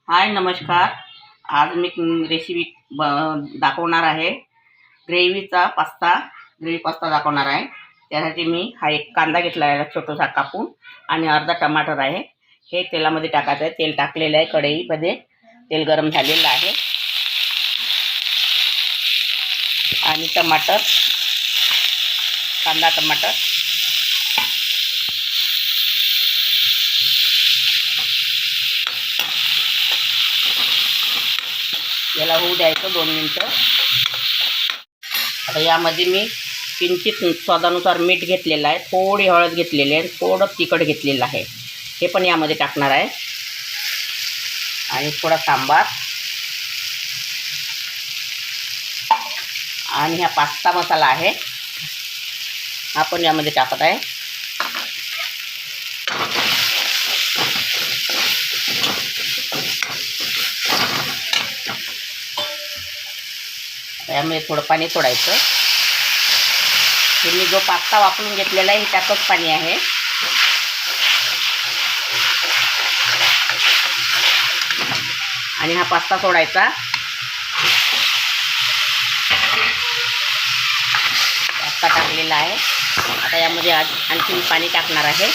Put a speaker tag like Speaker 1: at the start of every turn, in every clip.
Speaker 1: हाय नमस्कार. आज मी रेसिपी दाखवणार आहे. ग्रेव्ही पास्ता दाखवणार आहे. त्यासाठी मी हा एक कांदा घेतला आहे छोटासा कापून आणि अर्धा टमाटर आहे. हे तेलामध्ये टाकायचं आहे. तेल टाकलेलं आहे. कढईमध्ये तेल गरम झालेलं आहे आणि कांदा टमाटर याला होऊ द्यायचं 2 मिनिटं. आता यामध्ये मी किंचित स्वादानुसार मीठ घेतलेलं आहे, थोडी हळद घेतलेली आहे, थोडं तिखट घेतलेलं आहे. हे पण यामध्ये टाकणार आहे आणि थोडा सांबार आणि हा पास्ता मसाला आहे, हा पण यामध्ये टाकत आहे. यामध्ये थोडं पाणी सोडायचं. हे मी जो पास्ता वापरून घेतलेला आहे त्यातच पाणी आहे. आणि हा पास्ता सोडायचा. पास्ता टाकलेला आहे. आता यामध्ये आणखी पाणी टाकणार आहे.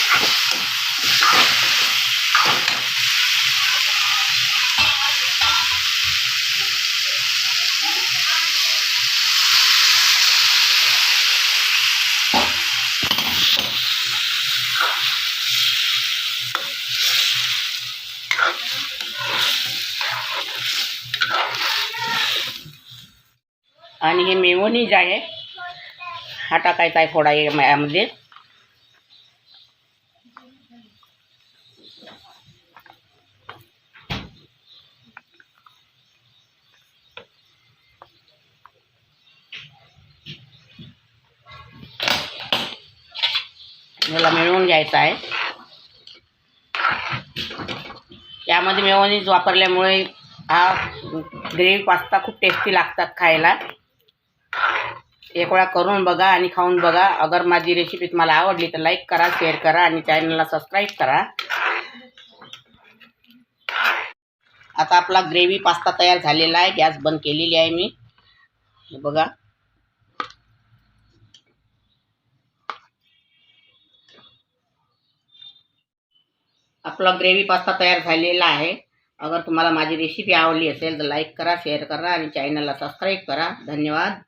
Speaker 1: आणि हे मेयोनीज आहे, हा टाकायचा आहे थोडा यामध्ये. याला मिळवून घ्यायचा आहे. यामध्ये मेयोनीज वापरल्यामुळे हा ग्रेव्ही पास्ता खूप टेस्टी लागतात खायला. एक वेळा करून बघा आणि खाऊन बघा. अगर माझी रेसिपी तुम्हाला आवडली तर लाईक करा, शेअर करा आणि चॅनलला सबस्क्राईब करा. आता आपला ग्रेव्ही पास्ता तयार झालेला आहे. गॅस बंद केलेली आहे मी. हे बघा. आपला ग्रेव्ही पास्ता तयार झालेला आहे. अगर तुम्हाला माझी रेसिपी आवडली असेल तर लाईक करा, शेअर करा आणि चॅनलला सबस्क्राईब करा. धन्यवाद.